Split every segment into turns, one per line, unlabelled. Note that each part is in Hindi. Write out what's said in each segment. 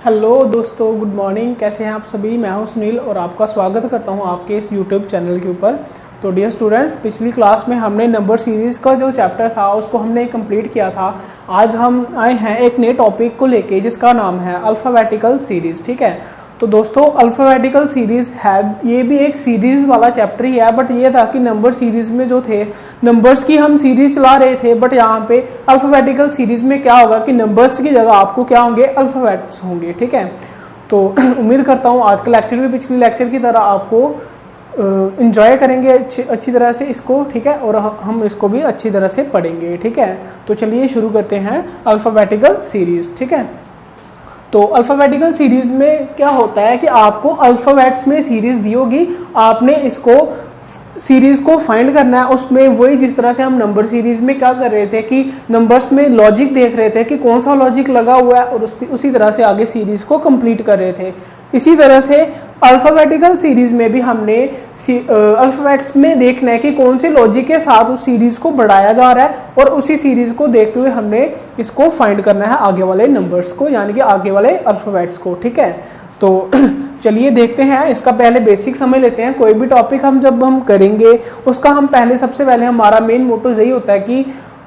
हेलो दोस्तों, गुड मॉर्निंग। कैसे हैं आप सभी। मैं हूं सुनील और आपका स्वागत करता हूं आपके इस यूट्यूब चैनल के ऊपर। तो डियर स्टूडेंट्स, पिछली क्लास में हमने नंबर सीरीज़ का जो चैप्टर था उसको हमने कंप्लीट किया था। आज हम आए हैं एक नए टॉपिक को लेके जिसका नाम है अल्फ़ाबेटिकल सीरीज़। ठीक है, तो दोस्तों अल्फ़ाबेटिकल सीरीज़ है, ये भी एक सीरीज़ वाला चैप्टर ही है। बट ये था कि नंबर सीरीज़ में जो थे नंबर्स की हम सीरीज़ चला रहे थे, बट यहाँ पे अल्फ़ाबेटिकल सीरीज़ में क्या होगा कि नंबर्स की जगह आपको क्या होंगे, अल्फ़ाबेट्स होंगे। ठीक है, तो उम्मीद करता हूँ आज का लेक्चर भी पिछले लेक्चर की तरह आपको इंजॉय करेंगे अच्छी तरह से इसको। ठीक है, और हम इसको भी अच्छी तरह से पढ़ेंगे। ठीक है, तो चलिए शुरू करते हैं अल्फ़ाबेटिकल सीरीज़। ठीक है, तो अल्फ़ाबेटिकल सीरीज़ में क्या होता है कि आपको अल्फ़ाबेट्स में सीरीज़ दी होगी, आपने इसको सीरीज़ को फाइंड करना है। उसमें वही जिस तरह से हम नंबर सीरीज़ में क्या कर रहे थे कि नंबर्स में लॉजिक देख रहे थे कि कौन सा लॉजिक लगा हुआ है और उसी तरह से आगे सीरीज़ को कंप्लीट कर रहे थे। इसी तरह से अल्फ़ाबेटिकल सीरीज़ में भी हमने अल्फ़ाबेट्स में देखना है कि कौन से लॉजिक के साथ उस सीरीज़ को बढ़ाया जा रहा है और उसी सीरीज़ को देखते हुए हमने इसको फाइंड करना है आगे वाले नंबर्स को, यानी कि आगे वाले अल्फ़ाबेट्स को। ठीक है, तो चलिए देखते हैं। इसका पहले बेसिक समझ लेते हैं। कोई भी टॉपिक जब हम करेंगे उसका हम पहले सबसे पहले हमारा मेन मोटो यही होता है कि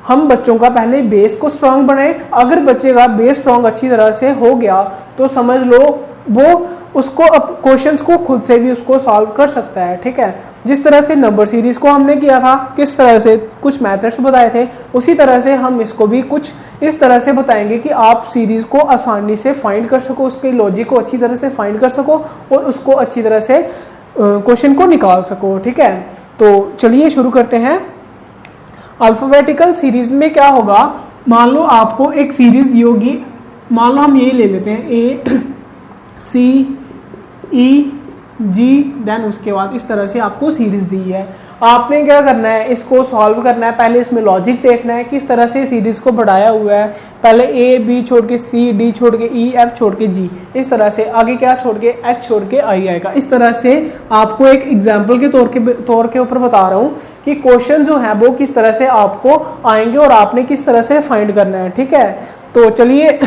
हम बच्चों का पहले बेस को स्ट्रांग बनाएं। अगर बच्चे का बेस स्ट्रांग अच्छी तरह से हो गया तो समझ लो वो उसको अब क्वेश्चंस को खुद से भी उसको सॉल्व कर सकता है। ठीक है, जिस तरह से नंबर सीरीज को हमने किया था, किस तरह से कुछ मेथड्स बताए थे, उसी तरह से हम इसको भी कुछ इस तरह से बताएंगे कि आप सीरीज को आसानी से फाइंड कर सको, उसके लॉजिक को अच्छी तरह से फाइंड कर सको और उसको अच्छी तरह से क्वेश्चन को निकाल सको। ठीक है, तो चलिए शुरू करते हैं। अल्फ़ाबेटिकल सीरीज में क्या होगा, मान लो आपको एक सीरीज दी होगी। मान लो हम यही ले लेते हैं, ए सी ई जी, देन उसके बाद इस तरह से आपको सीरीज दी है। आपने क्या करना है, इसको सॉल्व करना है। पहले इसमें लॉजिक देखना है किस तरह से सीरीज को बढ़ाया हुआ है। पहले ए बी छोड़ के सी, डी छोड़ के ई, एफ छोड़ के जी, इस तरह से आगे क्या छोड़ के एच छोड़ के आई आएगा। इस तरह से आपको एक एग्जाम्पल के तौर के ऊपर बता रहा हूँ कि क्वेश्चन जो है वो किस तरह से आपको आएंगे और आपने किस तरह से फाइंड करना है। ठीक है, तो चलिए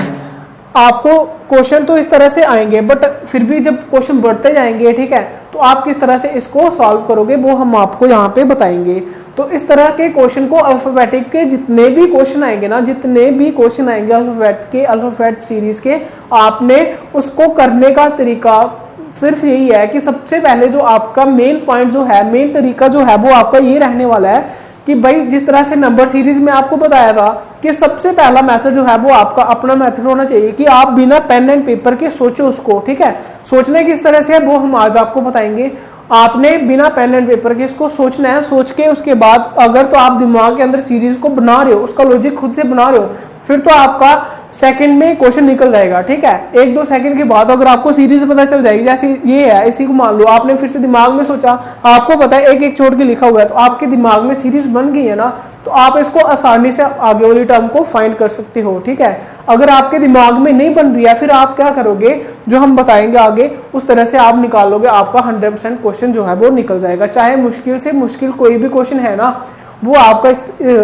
आपको क्वेश्चन तो इस तरह से आएंगे, बट फिर भी जब क्वेश्चन बढ़ते जाएंगे, ठीक है, तो आप किस तरह से इसको सॉल्व करोगे वो हम आपको यहाँ पे बताएंगे। तो इस तरह के क्वेश्चन को अल्फ़ाबेटिक के जितने भी क्वेश्चन आएंगे ना, जितने भी क्वेश्चन आएंगे अल्फ़ाबेट सीरीज के, आपने उसको करने का तरीका सिर्फ यही है कि सबसे पहले जो आपका मेन पॉइंट जो है, मेन तरीका जो है वो आपका ये रहने वाला है कि भाई जिस तरह से नंबर सीरीज में आपको बताया था कि सबसे पहला मेथड जो है वो आपका अपना मेथड होना चाहिए कि आप बिना पेन एंड पेपर के सोचो उसको। ठीक है, सोचने किस तरह से है वो हम आज आपको बताएंगे। आपने बिना पेन एंड पेपर के इसको सोचना है। सोच के उसके बाद अगर तो आप दिमाग के अंदर सीरीज को बना रहे हो, उसका लॉजिक खुद से बना रहे हो, फिर तो आपका सेकंड में क्वेश्चन निकल जाएगा। ठीक है, एक दो सेकंड के बाद अगर आपको सीरीज पता चल जाएगी, जैसे ये है, इसी को मान लो आपने फिर से दिमाग में सोचा, आपको पता है एक एक छोड़ के लिखा हुआ है, तो आपके दिमाग में सीरीज बन गई है ना, तो आप इसको आसानी से आगे वाली टर्म को फाइंड कर सकते हो। ठीक है, अगर आपके दिमाग में नहीं बन रही है, फिर आप क्या करोगे, जो हम बताएंगे आगे उस तरह से आप निकालोगे, आपका 100% क्वेश्चन जो है वो निकल जाएगा। चाहे मुश्किल से मुश्किल कोई भी क्वेश्चन है ना, वो आपका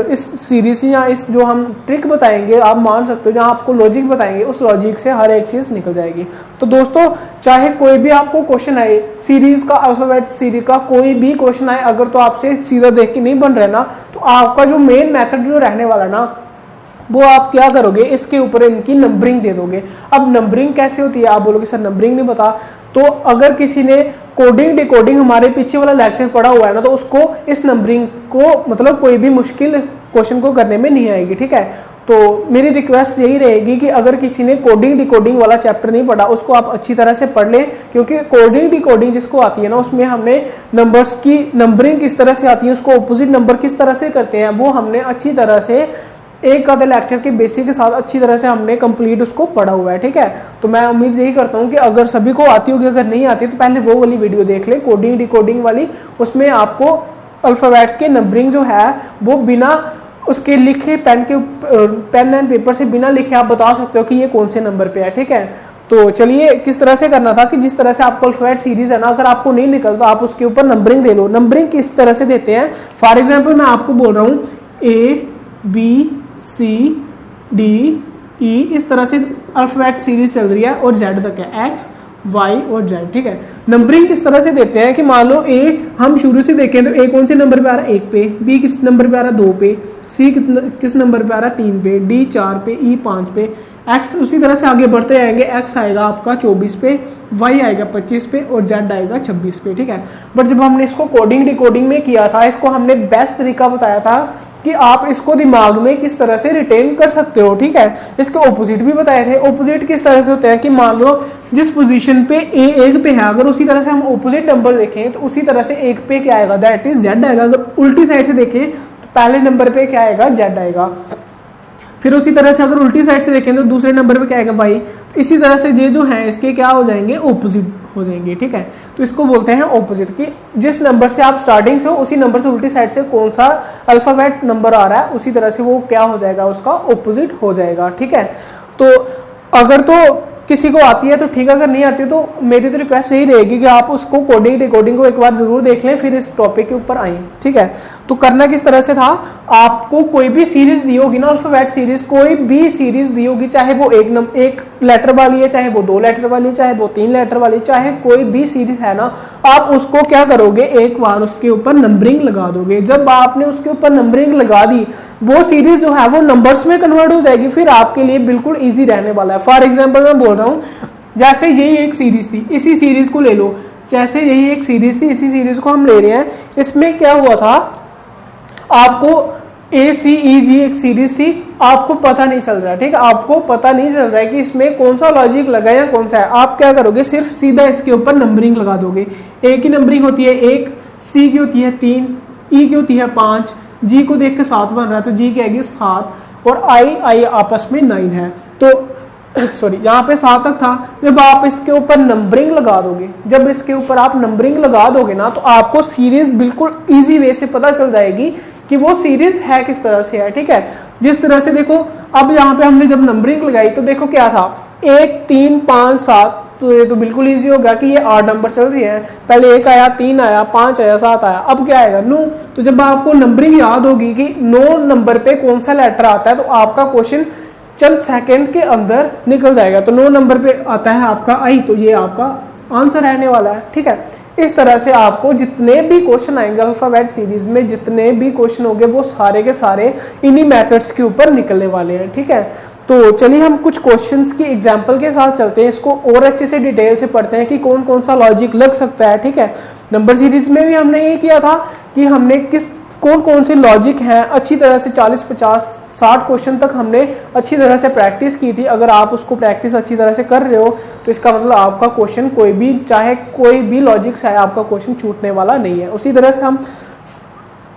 इस सीरीज या इस जो हम ट्रिक बताएंगे आप मान सकते हो, जहाँ आपको लॉजिक बताएंगे उस लॉजिक से हर एक चीज़ निकल जाएगी। तो दोस्तों चाहे कोई भी आपको क्वेश्चन आए सीरीज का, अल्फ़ाबेट सीरीज का कोई भी क्वेश्चन आए, अगर तो आपसे सीधा देख के नहीं बन रहा है ना, तो आपका जो मेन मेथड जो रहने वाला ना, वो आप क्या करोगे, इसके ऊपर इनकी नंबरिंग दे दोगे। अब नंबरिंग कैसे होती है, आप बोलोगे सर नंबरिंग नहीं पता। तो अगर किसी ने कोडिंग डिकोडिंग हमारे पीछे वाला लेक्चर पढ़ा हुआ है ना, तो उसको इस नंबरिंग को मतलब कोई भी मुश्किल क्वेश्चन को करने में नहीं आएगी। ठीक है, तो मेरी रिक्वेस्ट यही रहेगी कि अगर किसी ने कोडिंग डिकोडिंग वाला चैप्टर नहीं पढ़ा, उसको आप अच्छी तरह से पढ़ लें, क्योंकि कोडिंग डिकोडिंग जिसको आती है ना, उसमें हमने नंबर्स की नंबरिंग किस तरह से आती है, उसको ऑपोजिट नंबर किस तरह से करते हैं, वो हमने अच्छी तरह से एक आधे लेक्चर के बेसिक के साथ अच्छी तरह से हमने कंप्लीट उसको पढ़ा हुआ है। ठीक है, तो मैं उम्मीद यही करता हूँ कि अगर सभी को आती होगी, अगर नहीं आती तो पहले वो वाली वीडियो देख ले, कोडिंग डिकोडिंग वाली। उसमें आपको अल्फ़ाबेट्स के नंबरिंग जो है वो बिना उसके लिखे पेन एंड पेपर से बिना लिखे आप बता सकते हो कि ये कौन से नंबर पे है। ठीक है, तो चलिए किस तरह से करना था कि जिस तरह से आपको अल्फ़ाबेट सीरीज है ना, अगर आपको नहीं निकलता आप उसके ऊपर नंबरिंग दे लो। नंबरिंग किस तरह से देते हैं, फॉर एग्जाम्पल मैं आपको बोल रहा हूँ A B C D ई, इस तरह से अल्फाबेट सीरीज चल रही है और जेड तक है, एक्स वाई और जेड, ठीक है। नंबरिंग किस तरह से देते हैं कि मान लो ए हम शुरू से देखें तो ए कौन से नंबर पे आ रहा है 1 पे, बी किस नंबर पे आ रहा है 2 पे, सी किस नंबर पे आ रहा है 3 पे, डी 4 पे, ई 5 पे, एक्स उसी तरह से आगे बढ़ते जाएंगे, एक्स आएगा आपका 24 पे, वाई आएगा 25 पे और जेड आएगा 26 पे, ठीक है। बट जब हमने इसको कोडिंग डिकोडिंग में किया था, इसको हमने बेस्ट तरीका बताया था कि आप इसको दिमाग में किस तरह से रिटेन कर सकते हो, ठीक है। इसके ऑपोजिट भी बताए थे। ऑपोजिट किस तरह से होते हैं कि मान लो जिस पोजीशन पे ए 1 पे है, अगर उसी तरह से हम ऑपोजिट नंबर देखें तो उसी तरह से 1 पे क्या आएगा, दैट इज जेड आएगा। अगर उल्टी साइड से देखें तो पहले नंबर पे क्या आएगा, जेड आएगा। फिर उसी तरह से अगर उल्टी साइड से देखें तो दूसरे नंबर पे क्या आएगा, वाई। तो इसी तरह से ये जो है इसके क्या हो जाएंगे, ऑपोजिट हो जाएंगे, ठीक है। तो इसको बोलते हैं ऑपोजिट, कि जिस नंबर से आप स्टार्टिंग से हो उसी नंबर से उल्टी साइड से कौन सा अल्फाबेट नंबर आ रहा है उसी तरह से वो क्या हो जाएगा, उसका ऑपोजिट हो जाएगा, ठीक है। तो अगर तो किसी को आती है तो ठीक है, अगर नहीं आती तो मेरी तो रिक्वेस्ट यही रहेगी कि आप उसको कोडिंग डिकोडिंग को एक बार जरूर देख लें, फिर इस टॉपिक के ऊपर आए, ठीक है। तो करना किस तरह से था, आपको कोई भी सीरीज दी होगी ना, अल्फाबेट सीरीज, कोई भी सीरीज दी होगी, चाहे वो एक लेटर वाली है, चाहे वो 2 लेटर वाली, चाहे वो 3 लेटर वाली, चाहे कोई भी सीरीज है ना, आप उसको क्या करोगे, एक बार उसके ऊपर नंबरिंग लगा दोगे। जब आपने उसके ऊपर नंबरिंग लगा दी, वो सीरीज जो है वो नंबर्स में कन्वर्ट हो जाएगी, फिर आपके लिए बिल्कुल ईजी रहने वाला है। फॉर एग्जाम्पल मैं बोल रहा हूँ, जैसे यही एक सीरीज थी, इसी सीरीज को ले लो, जैसे यही एक सीरीज थी, इसी सीरीज को हम ले रहे हैं। इसमें क्या हुआ था, आपको ए सी ई जी एक सीरीज थी, आपको पता नहीं चल रहा है, ठीक है, आपको पता नहीं चल रहा है कि इसमें कौन सा लॉजिक लगा या कौन सा है। आप क्या करोगे, सिर्फ सीधा इसके ऊपर नंबरिंग लगा दोगे। ए की नंबरिंग होती है 1, सी की होती है 3, ई की होती है 5, जी को देख के 7 बन रहा है तो जी की आएगी 7 और आई आपस में 9 है। तो सॉरी, यहाँ पे 7 तक था। जब आप इसके ऊपर नंबरिंग लगा दोगे, जब इसके ऊपर आप नंबरिंग लगा दोगे ना, तो आपको सीरीज बिल्कुल इजी वे से पता चल जाएगी कि वो सीरीज है किस तरह से है, ठीक है। जिस तरह से देखो, अब यहाँ पे हमने जब नंबरिंग लगाई तो देखो क्या था, 1 3 5 7, तो ये तो बिल्कुल इजी हो गया कि ये 8 नंबर चल रही है। पहले 1 आया, 3 आया, 5 आया, 7 आया, अब क्या आएगा 9। तो जब आपको नंबरिंग याद होगी कि 9 नंबर पे कौन सा लेटर आता है, तो आपका क्वेश्चन चंद सेकंड के अंदर निकल जाएगा। तो 9 नंबर पे आता है आपका आई, तो ये आपका आंसर रहने वाला है, ठीक है। इस तरह से आपको जितने भी क्वेश्चन आएंगे अल्फाबेट सीरीज में, जितने भी क्वेश्चन होंगे वो सारे के सारे इन्हीं मेथड्स के ऊपर निकलने वाले हैं, ठीक है। तो चलिए हम कुछ क्वेश्चंस की एग्जांपल के साथ चलते हैं, इसको और अच्छे से डिटेल से पढ़ते हैं कि कौन कौन सा लॉजिक लग सकता है, ठीक है। नंबर सीरीज में भी हमने ये किया था कि हमने कौन कौन से लॉजिक हैं अच्छी तरह से 40 50 60 क्वेश्चन तक हमने अच्छी तरह से प्रैक्टिस की थी। अगर आप उसको प्रैक्टिस अच्छी तरह से कर रहे हो तो इसका मतलब आपका क्वेश्चन कोई भी, चाहे कोई भी लॉजिक से है, आपका क्वेश्चन छूटने वाला नहीं है। उसी तरह से हम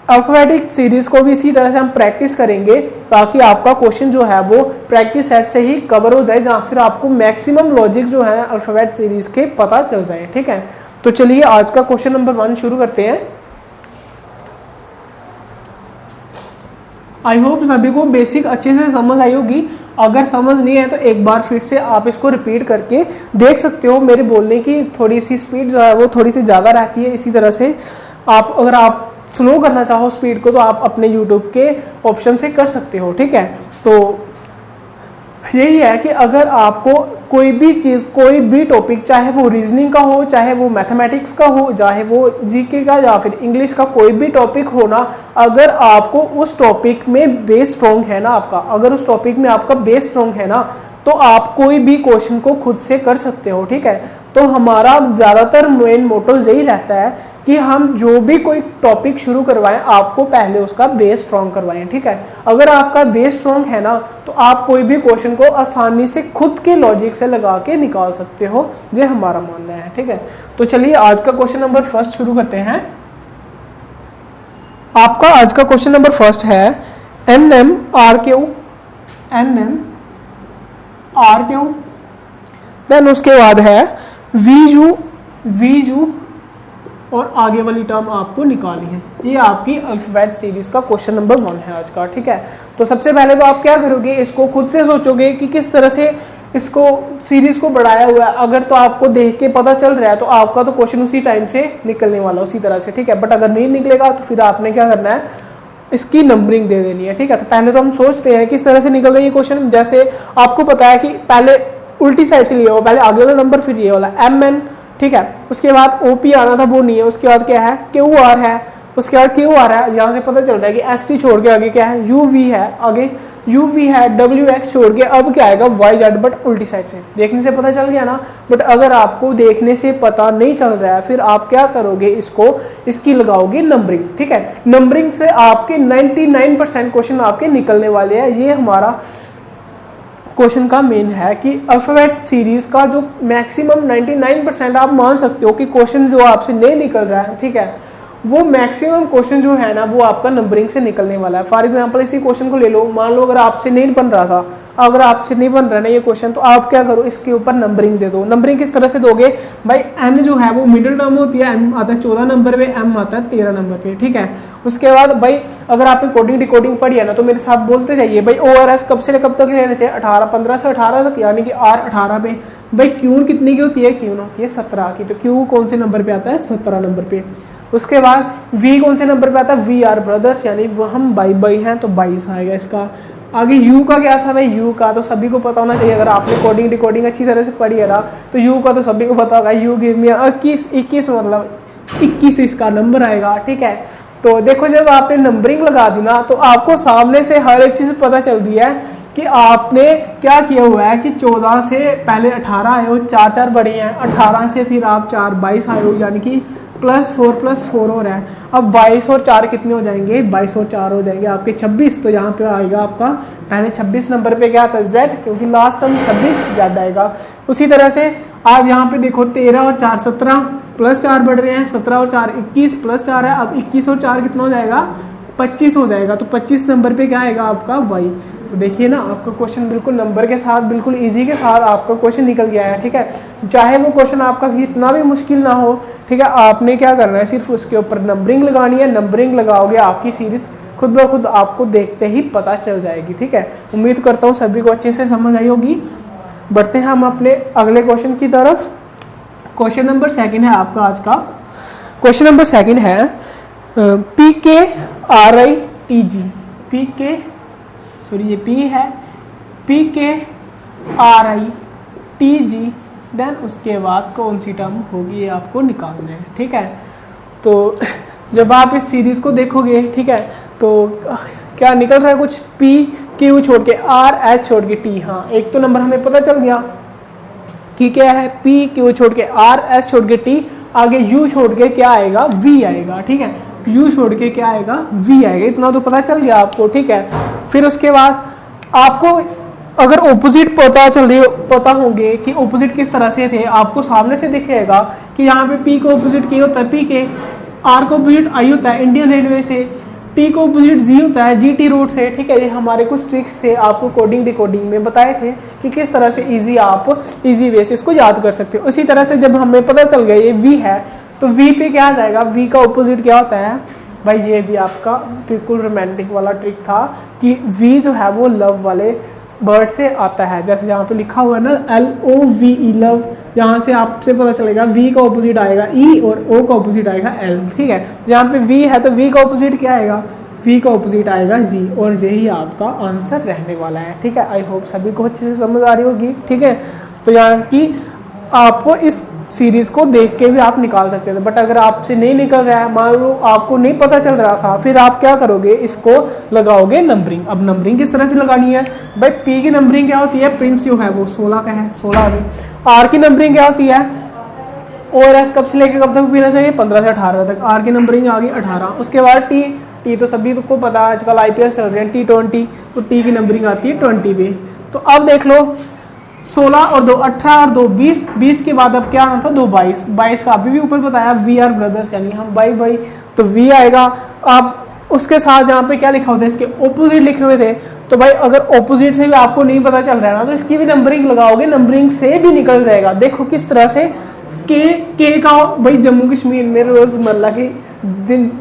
अल्फाबेटिक सीरीज को भी इसी तरह से हम प्रैक्टिस करेंगे ताकि आपका क्वेश्चन जो है वो प्रैक्टिस सेट से ही कवर हो जाए, जहाँ फिर आपको मैक्सिमम लॉजिक जो है अल्फाबेट सीरीज के पता चल जाए, ठीक है। तो चलिए आज का क्वेश्चन नंबर 1 शुरू करते हैं। आई होप सभी को बेसिक अच्छे से समझ आई होगी। अगर समझ नहीं है तो एक बार फिर से आप इसको रिपीट करके देख सकते हो। मेरे बोलने की थोड़ी सी स्पीड जो है वो थोड़ी सी ज़्यादा रहती है, इसी तरह से आप अगर आप स्लो करना चाहो स्पीड को तो आप अपने यूट्यूब के ऑप्शन से कर सकते हो, ठीक है। तो यही है कि अगर आपको कोई भी चीज़, कोई भी टॉपिक, चाहे वो रीजनिंग का हो, चाहे वो मैथमेटिक्स का हो, चाहे वो जीके का या फिर इंग्लिश का कोई भी टॉपिक हो ना, अगर आपको उस टॉपिक में बेस स्ट्रॉन्ग है ना आपका, अगर उस टॉपिक में आपका बेस स्ट्रॉन्ग है ना, तो आप कोई भी क्वेश्चन को खुद से कर सकते हो, ठीक है। तो हमारा ज़्यादातर मेन मोटो यही रहता है कि हम जो भी कोई टॉपिक शुरू करवाएं आपको पहले उसका बेस स्ट्रॉन्ग करवाएं, ठीक है। अगर आपका बेस स्ट्रॉन्ग है ना तो आप कोई भी क्वेश्चन को आसानी से खुद के लॉजिक से लगा के निकाल सकते हो, ये हमारा मानना है, ठीक है। तो चलिए आज का क्वेश्चन नंबर 1 शुरू करते हैं। आपका आज का क्वेश्चन नंबर 1 है NMRQ, देन उसके बाद है वीजू और आगे वाली टर्म आपको निकालनी है। ये आपकी अल्फाबेट सीरीज का क्वेश्चन नंबर 1 है आज का, ठीक है। तो सबसे पहले तो आप क्या करोगे, इसको खुद से सोचोगे कि किस तरह से इसको सीरीज को बढ़ाया हुआ है। अगर तो आपको देख के पता चल रहा है तो आपका तो क्वेश्चन उसी टाइम से निकलने वाला, उसी तरह से, ठीक है। बट अगर नहीं निकलेगा तो फिर आपने क्या करना है, इसकी नंबरिंग दे देनी है, ठीक है। तो पहले तो हम सोचते हैं किस तरह से निकल रहा है ये क्वेश्चन। जैसे आपको पता है कि पहले उल्टी साइड से लिया हो, पहले आगे वाला नंबर फिर ये वाला MN, ठीक है। उसके बाद OP आना था, वो नहीं है। उसके बाद क्या है, QR है। उसके बाद QR है, यहाँ से पता चल रहा है कि ST छोड़ के आगे क्या है, UV है। आगे UV है, WX छोड़ के अब क्या आएगा, YZ, बट उल्टी साइड से। देखने से पता चल गया ना। बट अगर आपको देखने से पता नहीं चल रहा है, फिर आप क्या करोगे, इसकी लगाओगे नंबरिंग, ठीक है। नंबरिंग से आपके 99% क्वेश्चन आपके निकलने वाले हैं। ये हमारा क्वेश्चन का मेन है कि अल्फाबेट सीरीज का जो मैक्सिमम 99% आप मान सकते हो कि क्वेश्चन जो आपसे नहीं निकल रहा है, ठीक है, वो मैक्सिमम क्वेश्चन जो है ना वो आपका नंबरिंग से निकलने वाला है। फॉर एग्जांपल इसी क्वेश्चन को ले लो, मान लो अगर आपसे नहीं बन रहा था, अगर आपसे नहीं बन रहा ना ये क्वेश्चन, तो आप क्या करो, इसके ऊपर नंबरिंग दे दो। नंबरिंग किस तरह से दोगे भाई, N जो है वो मिडिल टर्म होती है, N आता है 14 नंबर पे, M आता है 13 नंबर पे, ठीक है। उसके बाद भाई अगर आपने कोडिंग डिकोडिंग पढ़ी है ना, तो मेरे साथ बोलते जाइए भाई ORS कब से कब तक लेना चाहिए, 15 से 18 तक, यानी कि R 18 पे। भाई क्यून कितनी की होती है, क्यून होती है 17 की, तो क्यू कौन से नंबर पे आता है, 17 नंबर पे। उसके बाद V कौन से नंबर पे आता है, वी आर ब्रदर्स, यानी वो हम बाई हैं, तो 22 आएगा इसका। आगे U का क्या था भाई, U का तो सभी को पता होना चाहिए, अगर आपने कोडिंग डिकोडिंग अच्छी तरह से पढ़ी है ना, तो U का तो सभी को पता होगा। U गिव मी 21 मतलब 21 इसका नंबर आएगा, ठीक है। तो देखो जब आपने नंबरिंग लगा दी ना, तो आपको सामने से हर एक चीज पता चल रही है कि आपने क्या किया हुआ है कि 14 से पहले 18 आए हो, 4 बढ़े हैं, 18 से फिर आप 4 22 आए हो, यानी कि +4 हो रहा है। अब 22 और 4 कितने हो जाएंगे, 22 और 4 हो जाएंगे आपके 26। तो यहाँ पे आएगा आपका पहले 26 नंबर पे क्या था, Z, क्योंकि लास्ट टर्म 26 Z आएगा। उसी तरह से आप यहाँ पे देखो 13 और 4 17, +4 बढ़ रहे हैं, 17 और 4 21, +4 है। अब 21 और 4 कितना हो जाएगा, 25 हो जाएगा। तो 25 नंबर पे क्या आएगा आपका Y। तो देखिए ना, आपका क्वेश्चन बिल्कुल नंबर के साथ, बिल्कुल इजी के साथ आपका क्वेश्चन निकल गया है, ठीक है। चाहे वो क्वेश्चन आपका इतना भी मुश्किल ना हो, ठीक है, आपने क्या करना है, सिर्फ उसके ऊपर नंबरिंग लगानी है। नंबरिंग लगाओगे, आपकी सीरीज खुद ब खुद आपको देखते ही पता चल जाएगी, ठीक है। उम्मीद करता हूँ सभी को अच्छे से समझ आई होगी। बढ़ते हैं हम अपने अगले क्वेश्चन की तरफ। क्वेश्चन नंबर 2 है आपका आज का। क्वेश्चन नंबर 2 है PKRITG। ये P है, PKRITG, देन उसके बाद कौन सी टर्म होगी ये आपको निकालना है, ठीक है। तो जब आप इस सीरीज को देखोगे, ठीक है, तो क्या निकल रहा है, कुछ PQ छोड़ के RH छोड़ के T। हाँ, एक तो नंबर हमें पता चल गया कि क्या है, PQ छोड़ के RH छोड़ के T, आगे U छोड़ के क्या आएगा, V आएगा, ठीक है। U छोड़ के क्या आएगा, V आएगा, इतना तो पता चल गया आपको, ठीक है। फिर उसके बाद आपको अगर ऑपोजिट पता होंगे कि ऑपोजिट किस तरह से थे, आपको सामने से दिखेगा कि यहाँ पे P को ऑपोजिट K होता है, P के, R को ऑपोजिट I होता है इंडियन रेलवे से, T को ऑपोजिट G होता है GT रोड से, ठीक है। ये हमारे कुछ ट्रिक्स थे, आपको कोडिंग डिकोडिंग में बताए थे कि किस तरह से आप इजी वे से इसको याद कर सकते हो। उसी तरह से जब हमें पता चल गया ये V है, तो V पे क्या आ जाएगा, V का ऑपोजिट क्या होता है भाई, ये भी आपका बिल्कुल रोमांटिक वाला ट्रिक था कि V जो है वो लव वाले वर्ड से आता है। जैसे यहाँ पे लिखा हुआ है ना LOVE, लव, यहाँ से आपसे पता चलेगा V का ऑपोजिट आएगा E और O का ऑपोजिट आएगा L, ठीक है। यहाँ पे V है तो V का ऑपोजिट क्या आएगा, V का ऑपोजिट आएगा G, और यही आपका आंसर रहने वाला है, ठीक है। आई होप सभी को अच्छे से समझ आ रही होगी, ठीक है। तो यहाँ की आपको इस सीरीज को देख के भी आप निकाल सकते थे, बट अगर आपसे नहीं निकल रहा है, मान लो आपको नहीं पता चल रहा था, फिर आप क्या करोगे, इसको लगाओगे नंबरिंग। अब नंबरिंग किस तरह से लगानी है भाई, P की नंबरिंग क्या होती है, प्रिंस जो है वो 16 का है, 16 आ गई। R की नंबरिंग क्या होती है, ORS कब से लेकर कब तक पीना चाहिए, 15 से 18 तक। R की नंबरिंग आ गई 18। उसके बाद T तो सभी को पता है, आजकल IPL चल रहे हैं, T20, तो T की नंबरिंग आती है 20 पे। तो अब देख लो 16 और 2 18 और 2 20, 20 के बाद अब क्या आना था, 2 22, 22 का अभी भी ऊपर बताया वी आर ब्रदर्स, यानी हम भाई, तो V आएगा। अब उसके साथ जहाँ पे क्या लिखा होता है, इसके ऑपोजिट लिखे हुए थे, तो भाई अगर ऑपोजिट से भी आपको नहीं पता चल रहा है ना, तो इसकी भी नंबरिंग लगाओगे, नंबरिंग से भी निकल जाएगा। देखो किस तरह से के का भाई जम्मू कश्मीर में रोजमर्रा की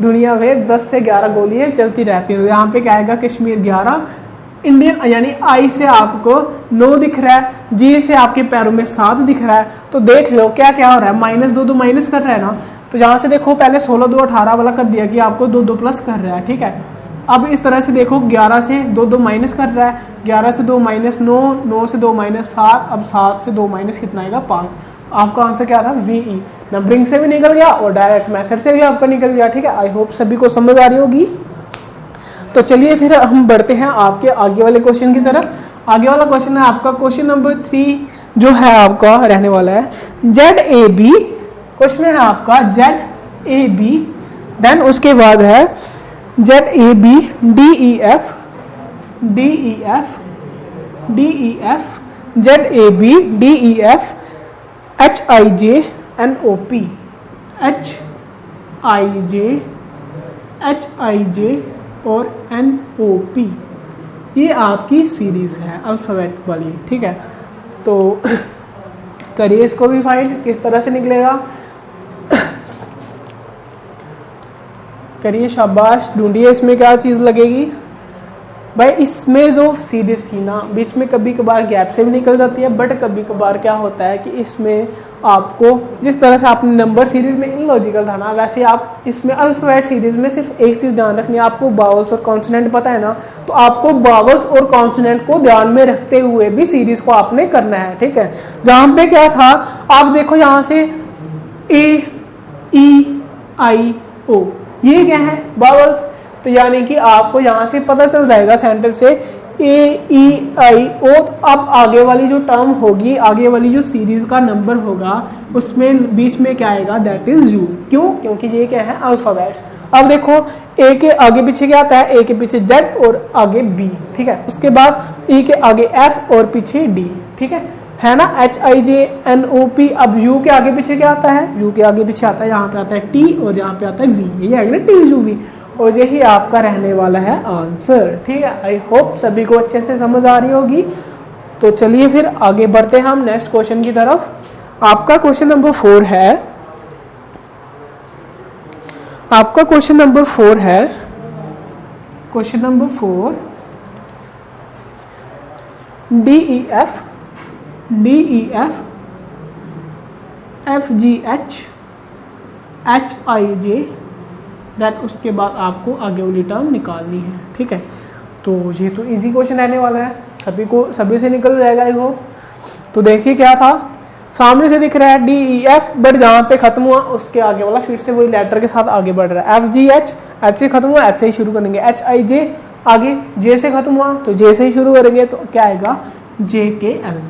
दुनिया में 10 से 11 गोलियां चलती रहती है, तो यहाँ पे क्या आएगा, कश्मीर 11, इंडियन यानी I से आपको 9 दिख रहा है, G से आपके पैरों में 7 दिख रहा है। तो देख लो क्या क्या हो रहा है, -2 तो माइनस कर रहा है ना, तो यहाँ से देखो पहले 16 2 18 वाला कर दिया कि आपको 2 2 प्लस कर रहा है, ठीक है। अब इस तरह से देखो 11 से 2 माइनस कर रहा है, 11 से 2 माइनस 9, 9 से 2 माइनस 7, अब 7 से 2 माइनस कितना आएगा 5। आपका आंसर क्या था VE। नंबरिंग से भी निकल गया और डायरेक्ट मेथड से भी आपका निकल गया। ठीक है, आई होप सभी को समझ आ रही होगी। तो चलिए फिर हम बढ़ते हैं आपके आगे वाले क्वेश्चन की तरफ। आगे वाला क्वेश्चन है आपका क्वेश्चन नंबर 3 जो है आपका रहने वाला है ZAB। क्वेश्चन है आपका ZAB, देन उसके बाद है ZAB DEF DEF DEF ZAB DEF HIJ NOP HIJ और NOP। ये आपकी सीरीज है अल्फाबेट वाली। ठीक है, तो करिए इसको भी फाइंड किस तरह से निकलेगा। करिए, शाबाश, ढूंढिए इसमें क्या चीज़ लगेगी। भाई इसमें जो सीरीज थी ना, बीच में कभी कभार गैप से भी निकल जाती है, बट कभी कभार क्या होता है कि इसमें आपको जिस तरह से आपने नंबर सीरीज में इलॉजिकल था ना, वैसे आप इसमें अल्फाबेट सीरीज में सिर्फ एक चीज़ ध्यान रखनी है। आपको बावल्स और कॉन्सोनेंट पता है ना, तो आपको बावल्स और कॉन्सोनेंट को ध्यान में रखते हुए भी सीरीज को आपने करना है। ठीक है, जहाँ पे क्या था आप देखो, यहाँ से AEIO ये क्या है बावल्स, तो यानी कि आपको यहाँ से पता चल जाएगा सेंटर से AEIO। अब आगे वाली जो टर्म होगी, आगे वाली जो सीरीज का नंबर होगा उसमें बीच में क्या आएगा, दैट इज U। क्यों? क्योंकि ये क्या है अल्फाबेट्स। अब देखो A के आगे पीछे क्या आता है, A के पीछे Z और आगे B। ठीक है, उसके बाद E के आगे F और पीछे D। ठीक है ना, HIJ NOP। अब U के आगे पीछे क्या आता है, U के आगे पीछे आता है, यहाँ पे आता है T और यहाँ पे आता है V। ये आएगा ना TUV, और यही आपका रहने वाला है आंसर। ठीक है, आई होप सभी को अच्छे से समझ आ रही होगी। तो चलिए फिर आगे बढ़ते हैं हम नेक्स्ट क्वेश्चन की तरफ। आपका क्वेश्चन नंबर 4 है, आपका क्वेश्चन नंबर 4 है, question number 4 DEF FGH HIJ, then उसके बाद आपको आगे वाली टर्म निकालनी है। ठीक है, तो ये तो इजी क्वेश्चन रहने वाला है, सभी से निकल जाएगा आई होप। तो देखिए क्या था, सामने से दिख रहा है DEF, बट जहाँ पे खत्म हुआ उसके आगे वाला फिर से वही लेटर के साथ आगे बढ़ रहा है। FGH, H से खत्म हुआ, H से ही शुरू करेंगे। HIJ आगे J से खत्म हुआ तो J से ही शुरू करेंगे, तो क्या आएगा JKL।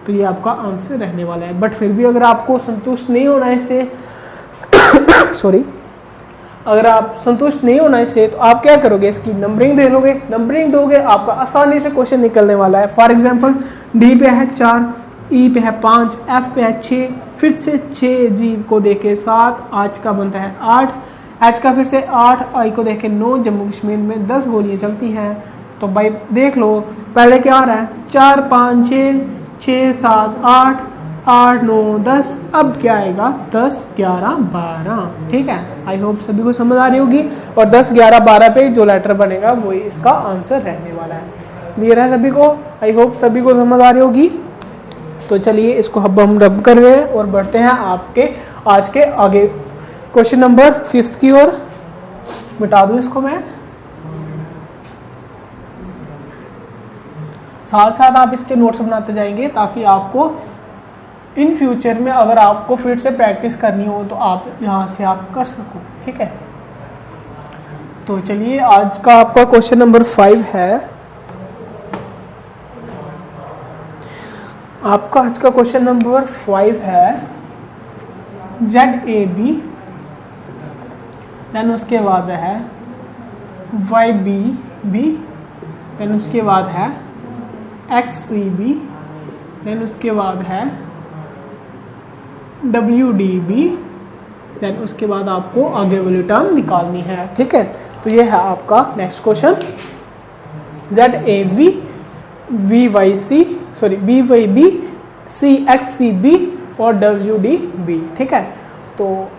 तो ये आपका आंसर रहने वाला है। बट फिर भी अगर आपको संतुष्ट नहीं होना है इससे सॉरी, अगर आप संतुष्ट नहीं होना इससे, तो आप क्या करोगे, इसकी नंबरिंग दे लोगे। नंबरिंग दोगे आपका आसानी से क्वेश्चन निकलने वाला है। फॉर एग्जांपल D पे है 4, E पे है 5, F पे है 6, फिर से 6, G को देके 7, H का बनता है 8, H का फिर से 8, I को देके 9। जम्मू कश्मीर में 10 गोलियां चलती हैं। तो भाई देख लो पहले क्या आ रहा है, 4 5 6 6 7 8 8 9 10, अब क्या आएगा 10 11 12। ठीक है, आई होप सभी को समझ आ रही होगी। और 10 11 12 पे जो लेटर बनेगा वही इसका आंसर रहने वाला है। क्लियर है सभी को? आई होप सभी को समझ आ रही होगी। तो चलिए इसको अब हम रब कर रहे हैं और बढ़ते हैं आपके आज के आगे क्वेश्चन नंबर 5 की ओर। मिटा दूं इसको मैं, साथ साथ आप इसके नोट्स बनाते जाएंगे ताकि आपको इन फ्यूचर में अगर आपको फिर से प्रैक्टिस करनी हो तो आप यहाँ से आप कर सको। ठीक है, तो चलिए आज का आपका क्वेश्चन नंबर 5 है। आपका आज का क्वेश्चन नंबर 5 है ZAB, देन उसके बाद है YBB, देन उसके बाद है XCB, देन उसके बाद है WDB, देन उसके बाद आपको आगे वाली टर्म निकालनी है। ठीक है, तो ये है आपका next question ZAB BYB CXCB और WDB। ठीक है, तो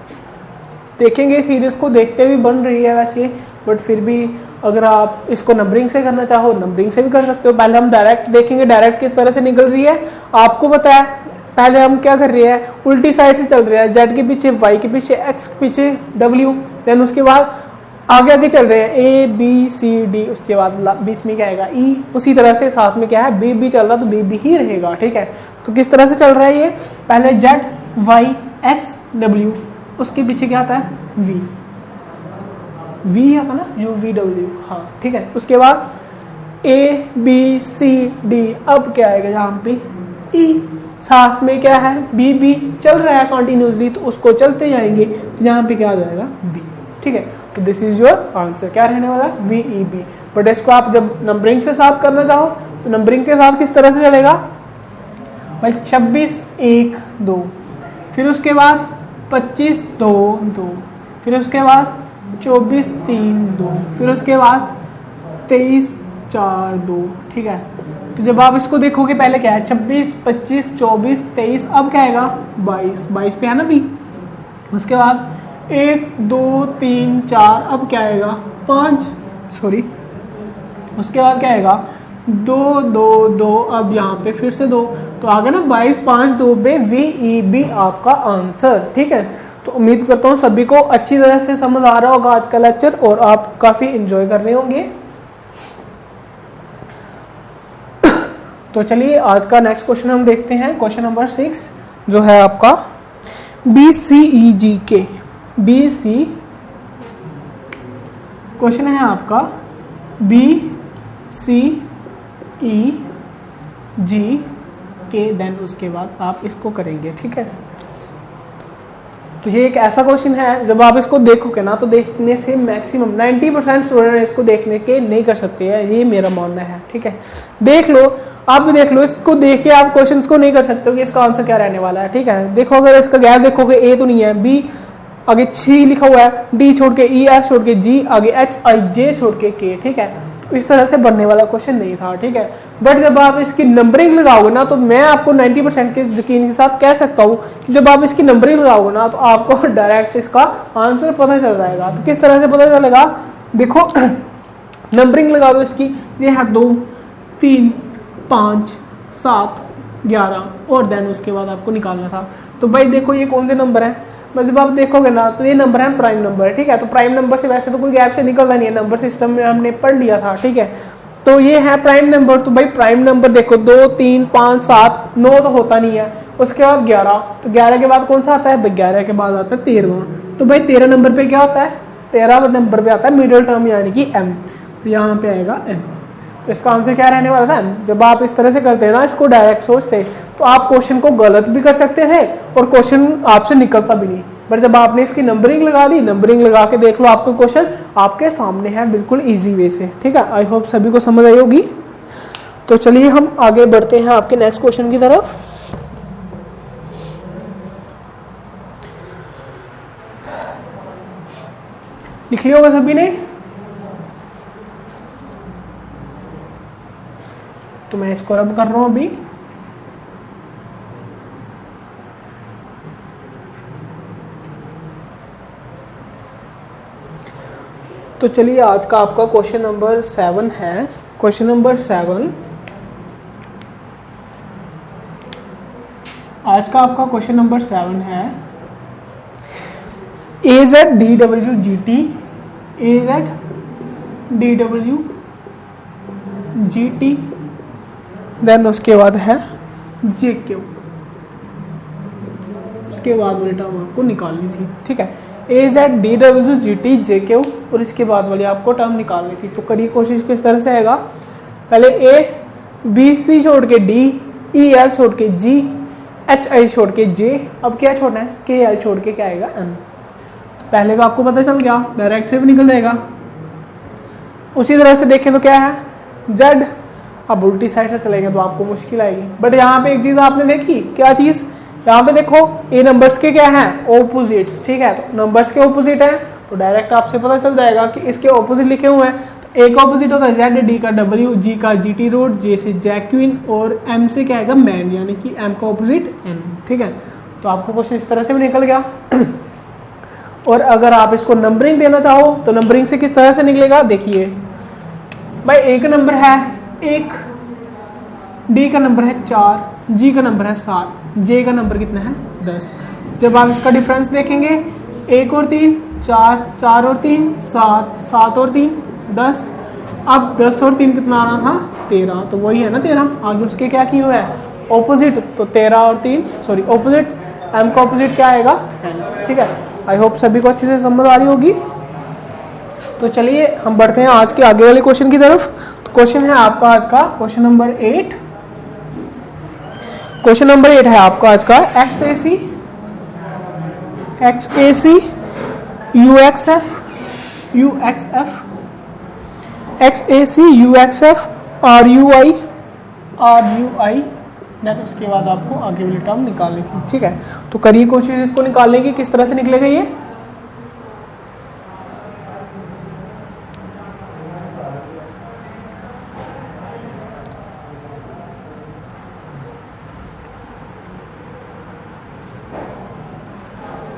देखेंगे सीरीज को, देखते भी बन रही है वैसे, बट फिर भी अगर आप इसको नंबरिंग से करना चाहो नंबरिंग से भी कर सकते हो। पहले हम डायरेक्ट देखेंगे, डायरेक्ट किस तरह से निकल रही है आपको पता है। पहले हम क्या कर रहे हैं, उल्टी साइड से चल रहे हैं, Z के पीछे Y के पीछे X के पीछे W, देन उसके बाद आगे आगे चल रहे हैं, ए बी सी डी, उसके बाद बीच में क्या आएगा ई, उसी तरह से साथ में क्या है बी बी चल रहा तो बी बी ही रहेगा, ठीक है। तो किस तरह से चल रहा है ये, पहले जेड वाई एक्स डब्ल्यू, उसके पीछे क्या आता है वी, वी आता ना यू वी डब्ल्यू, हाँ ठीक है। उसके बाद ए बी सी डी, अब क्या आएगा यहाँ पे ई, साथ में क्या है बी बी चल रहा है कंटिन्यूसली, तो उसको चलते जाएंगे तो यहाँ पे क्या आ जाएगा बी, ठीक है। तो दिस इज योर आंसर, क्या रहने वाला वी ई बी। बट इसको आप जब नंबरिंग से साथ करना चाहो तो नंबरिंग के साथ किस तरह से चलेगा भाई, 26 1 2, फिर उसके बाद 25 2 2, फिर उसके बाद 24 3 2, फिर उसके बाद 23 4 2, ठीक है। तो जब आप इसको देखोगे पहले क्या है 26 25 24 23, अब क्या आएगा 22, 22 पे है ना भी, उसके बाद 1 2 3 4, अब क्या आएगा 5, सॉरी, उसके बाद क्या आएगा 2 2 2, अब यहाँ पे फिर से 2, तो आ गया ना 22 5 2 पे वी ई बी आपका आंसर, ठीक है। तो उम्मीद करता हूँ सभी को अच्छी तरह से समझ आ रहा होगा आज का लेक्चर और आप काफ़ी इंजॉय कर रहे होंगे। तो चलिए आज का नेक्स्ट क्वेश्चन हम देखते हैं, क्वेश्चन नंबर 6 जो है आपका बी सी ई जी के, बी सी क्वेश्चन है आपका बी सी ई जी के, देन उसके बाद आप इसको करेंगे, ठीक है। तो ये एक ऐसा क्वेश्चन है जब आप इसको देखोगे ना तो देखने से मैक्सिमम 90% स्टूडेंट इसको देखने के नहीं कर सकते हैं, ये मेरा मानना है, ठीक है। देख लो, आप भी देख लो, इसको देख के आप क्वेश्चंस को नहीं कर सकते हो कि इसका आंसर क्या रहने वाला है, ठीक है। देखो अगर इसका गैप देखोगे ए तो नहीं है, बी आगे सी लिखा हुआ है, डी छोड़ के ई, एफ छोड़ के जी, आगे एच आई जे छोड़ के के, ठीक है। तो इस तरह से बनने वाला क्वेश्चन नहीं था, ठीक है। बट जब आप इसकी नंबरिंग लगाओगे ना तो मैं आपको 90% के यकीन के साथ कह सकता हूँ कि जब आप इसकी नंबरिंग लगाओगे ना तो आपको डायरेक्ट इसका आंसर पता चल जाएगा। तो किस तरह से पता चलेगा, देखो नंबरिंग लगा दो इसकी, ये है 2 3 5 7 11, और देन उसके बाद आपको निकालना था। तो भाई देखो ये कौन से नंबर है, बस जब आप देखोगे ना तो ये नंबर है प्राइम नंबर, ठीक है। तो प्राइम नंबर से वैसे तो कोई गैप से निकलना नहीं है, नंबर सिस्टम में हमने पढ़ लिया था, ठीक है। तो ये है प्राइम नंबर, तो भाई प्राइम नंबर देखो 2 3 5 7 9 तो होता नहीं है, उसके बाद 11, तो 11 के बाद कौन सा आता है भाई, 11 के बाद आता है 13। तो भाई 13 नंबर पे क्या होता है, 13 नंबर पे आता है मिडिल टर्म यानी कि m, तो यहाँ पे आएगा m। तो इसका आंसर क्या रहने वाला था, जब आप इस तरह से करते हैं ना, इसको डायरेक्ट सोचते तो आप क्वेश्चन को गलत भी कर सकते हैं और क्वेश्चन आपसे निकलता भी नहीं। बट जब आपने इसकी नंबरिंग लगा दी, नंबरिंग लगा के देख लो, आपका क्वेश्चन आपके सामने है बिल्कुल इजी वे से, ठीक है। आई होप सभी को समझ आई होगी। तो चलिए हम आगे बढ़ते हैं आपके नेक्स्ट क्वेश्चन की तरफ। लिख लिया होगा सभी ने, तो मैं इसको रब कर रहा हूं अभी। तो चलिए आज का आपका क्वेश्चन नंबर 7 है, क्वेश्चन नंबर 7 आज का आपका क्वेश्चन नंबर 7 है A Z D W G T, A Z D W G T, then उसके बाद है जे क्यू, उसके बाद वाली टर्म आपको निकालनी थी, ठीक है। A Z D W G T J Q, और इसके बाद वाली आपको टर्म निकालनी थी। तो करिए कोशिश किस तरह से आएगा, पहले ए बी सी छोड़ के डी, ई एल छोड़ के जी, एच आई छोड़ के जे, अब क्या छोड़ना है के एल छोड़ के क्या आएगा एम। पहले तो आपको पता चल गया, डायरेक्ट से भी निकल जाएगा। उसी तरह से देखें तो क्या है जेड, अब उल्टी साइड से चलेंगे तो आपको मुश्किल आएगी। बट यहाँ पे एक चीज आपने देखी, क्या चीज, यहाँ पे देखो ए नंबर्स के क्या हैं ऑपोजिट्स, ठीक है। तो नंबर्स के ऑपोजिट है तो डायरेक्ट आपसे पता चल जाएगा कि इसके ऑपोजिट लिखे हुए हैं। तो ए का ऑपोजिट होता है जेड, डी का डब्ल्यू, जी का जी टी रोड, जे से जैक्विन, और एम से क्या आएगा मैन, यानी कि एम का ऑपोजिट एन, ठीक है। तो आपको क्वेश्चन इस तरह से भी निकल गया। और अगर आप इसको नंबरिंग देना चाहो तो नंबरिंग से किस तरह से निकलेगा, देखिए भाई एक नंबर है 1, डी का नंबर है 4, जी का नंबर है 7, जे का नंबर कितना है 10। जब आप इसका डिफरेंस देखेंगे 1 और 3 4, 4 और 3 7, 7 और 3 10। अब 10 और 3 कितना आना था 13, तो वही है ना 13। आगे उसके क्या की हुआ है ऑपोजिट, तो 13 और 3 सॉरी ऑपोजिट, m का ऑपोजिट क्या आएगा n। ठीक है, आई होप सभी को अच्छे से समझ आ रही होगी। तो चलिए हम बढ़ते हैं आज के आगे वाले क्वेश्चन की तरफ। तो क्वेश्चन है आपका आज का क्वेश्चन नंबर 8। क्वेश्चन नंबर 8 है आपका आज का XAC UXF XAC UXF RUI then उसके बाद आपको आगे वाली टर्म निकालनी थी। ठीक है, तो करिए कोशिश इसको निकालने की, किस तरह से निकलेगा ये।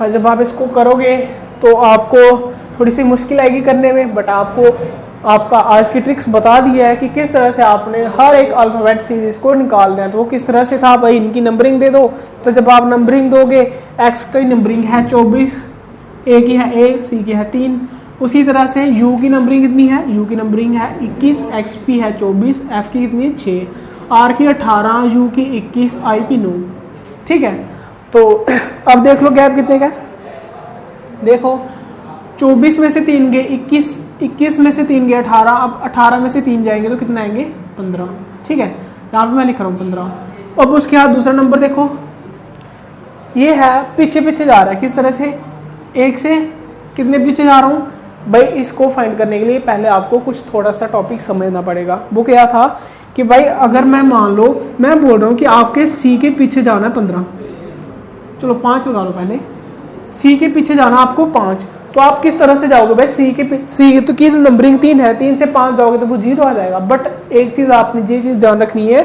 और जब आप इसको करोगे तो आपको थोड़ी सी मुश्किल आएगी करने में, बट आपको आपका आज की ट्रिक्स बता दिया है कि किस तरह से आपने हर एक अल्फ़ाबेट सीरीज को निकालना है। तो वो किस तरह से था भाई, इनकी नंबरिंग दे दो। तो जब आप नंबरिंग दोगे, एक्स की नंबरिंग है 24, ए की है 1, सी की है 3। उसी तरह से यू की नंबरिंग कितनी है, यू की नंबरिंग है 21, एक्स की है 24, एफ की कितनी है 6, आर की 18, यू की 21, आई की 9। ठीक है, तो अब देख लो गैप कितने का है। देखो 24 में से 3 गए 21, 21 में से 3 गए 18, अब 18 में से 3 जाएंगे तो कितना आएंगे 15। ठीक है, यहाँ पे मैं लिख रहा हूँ 15। अब उसके बाद दूसरा नंबर देखो, ये है पीछे पीछे जा रहा है। किस तरह से, एक से कितने पीछे जा रहा हूँ भाई। इसको फाइंड करने के लिए पहले आपको कुछ थोड़ा सा टॉपिक समझना पड़ेगा। वो क्या था कि भाई अगर मैं मान लो मैं बोल रहा हूँ कि आपके सी के पीछे जाना है 15, चलो 5 लगा लो पहले, सी के पीछे जाना आपको 5, तो आप किस तरह से जाओगे भाई, सी तो की नंबरिंग 3 है, 3 से 5 जाओगे तो वो 0 आ जाएगा। बट एक चीज आपने ये चीज ध्यान रखनी है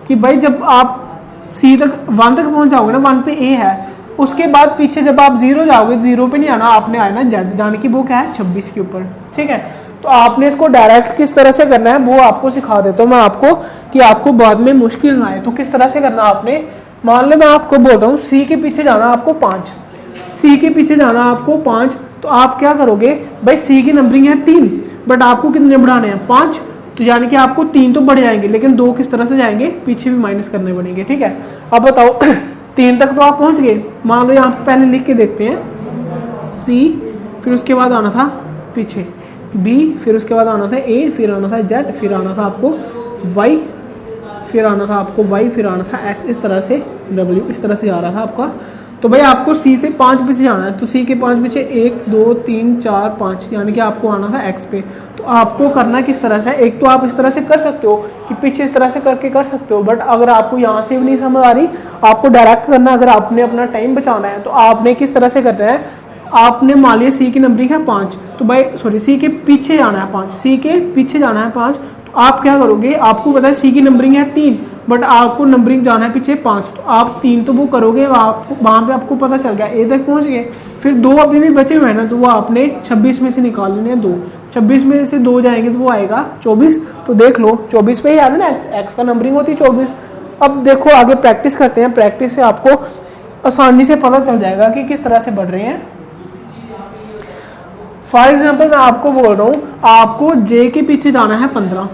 कि भाई जब आप सी तक 1 तक पहुंच जाओगे ना, 1 पे ए है, उसके बाद पीछे जब आप 0 जाओगे, 0 पे नहीं आना, आपने आना जेड, जाने की वो क्या है 26 के ऊपर। ठीक है, तो आपने इसको डायरेक्ट किस तरह से करना है वो आपको सिखा देता हूँ मैं आपको, कि आपको बाद में मुश्किल ना आए। तो किस तरह से करना आपने, मान लो मैं आपको बोल रहा हूँ सी के पीछे जाना आपको 5, सी के पीछे जाना आपको 5, तो आप क्या करोगे भाई, सी की नंबरिंग है 3, बट आपको कितने बढ़ाने हैं 5, तो यानी कि आपको 3 तो बढ़ जाएंगे, लेकिन 2 किस तरह से जाएंगे, पीछे भी माइनस करने पड़ेंगे। ठीक है, अब बताओ 3 तक तो आप पहुंच गए। मान लो यहाँ पे पहले लिख के देखते हैं, सी, फिर उसके बाद आना था पीछे बी, फिर उसके बाद आना था ए, फिर आना था जेड, फिर आना था आपको वाई, फिर आना था आपको वाई, फिर आना था एक्स, इस तरह से डब्ल्यू, इस तरह से आ रहा था आपका। तो भाई आपको सी से 5 पीछे जाना है, तो सी के 5 पीछे 1 2 3 4 5, यानी कि आपको आना था एक्स पे। तो आपको करना किस तरह से, एक तो आप इस तरह से कर सकते हो कि पीछे इस तरह से करके कर सकते हो, बट अगर आपको यहाँ से भी नहीं समझ आ रही, आपको डायरेक्ट करना, अगर आपने अपना टाइम बचाना है तो आपने किस तरह से करना है, आपने मान लिया सी की नंबरिंग है 5, तो भाई सॉरी सी के पीछे जाना है 5, सी के पीछे जाना है 5, तो आप क्या करोगे, आपको पता है सी की नंबरिंग है 3, बट आपको नंबरिंग जाना है पीछे 5, तो आप 3 तो वो करोगे, आपको वहाँ पे आपको पता चल गया ए तक पहुँच गए। फिर 2 अभी भी बचे हुए हैं ना, तो वो आपने 26 में से निकाल लेने हैं 2, 26 में से 2 जाएंगे तो वो आएगा 24। तो देख लो 24 पे ही आ रहा है ना, एक्स का नंबरिंग होती है 24। अब देखो आगे प्रैक्टिस करते हैं, प्रैक्टिस से आपको आसानी से पता चल जाएगा कि किस तरह से बढ़ रहे हैं। फॉर एग्जाम्पल मैं आपको बोल रहा हूँ, आपको जे के पीछे जाना है 15,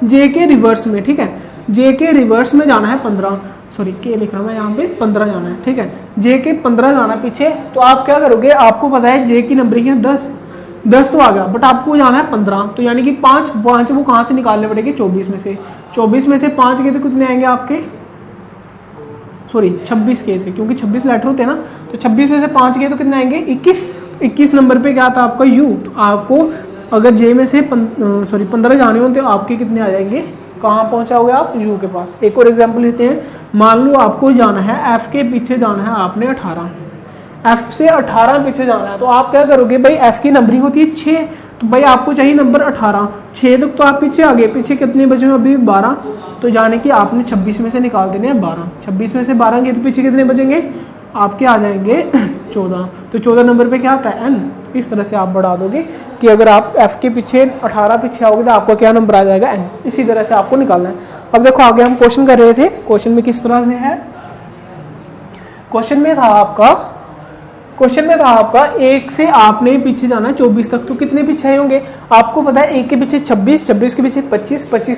जे के रिवर्स में। ठीक है, जे के रिवर्स में जाना है 15, सॉरी के लिख रहा हूँ मैं यहाँ पे, 15 जाना है। ठीक है, जे के 15 जाना है पीछे, तो आप क्या करोगे, आपको पता है जे की नंबरिंग है 10 तो आ गया, बट आपको जाना है 15, तो यानी कि 5 वो कहाँ से निकालने पड़ेंगे, 24 में से। 24 में से 5 के तो कितने आएंगे आपके, सॉरी 26 के से, क्योंकि 26 लेटर होते हैं ना, तो 26 में से 5 के तो कितने आएंगे 21 नंबर पे क्या था आपका यू। तो आपको अगर जे में से 15 जाने होते तो आपके कितने आ जाएंगे, कहाँ पहुंचाओगे आप, यू के पास। एक और एग्जांपल लेते हैं, मान लो आपको जाना है एफ के पीछे जाना है आपने 18, एफ से 18 पीछे जाना है, तो आप क्या करोगे भाई, एफ की नंबरिंग होती है 6, तो भाई आपको चाहिए नंबर 18, 6 तक तो आप पीछे आ गए, पीछे कितने बचे हैं अभी 12, तो जाने कि आपने 26 में से निकाल देने हैं 12, 26 में से 12 गए तो पीछे कितने बचेंगे आपके आ जाएंगे 14, तो 14 नंबर पे क्या आता है एन। इस तरह से आप बढ़ा दोगे कि अगर आप एफ के पीछे 18 पीछे आओगे तो आपको क्या नंबर आ जाएगा एन। इसी तरह से आपको निकालना है। अब देखो आगे हम क्वेश्चन कर रहे थे, क्वेश्चन में किस तरह से है, क्वेश्चन में था आपका, क्वेश्चन में था आपका 1 से आपने पीछे जाना है 24 तक, तो कितने पीछे होंगे? आपको पता है 1 के पीछे 26, 26 के पीछे 25, 25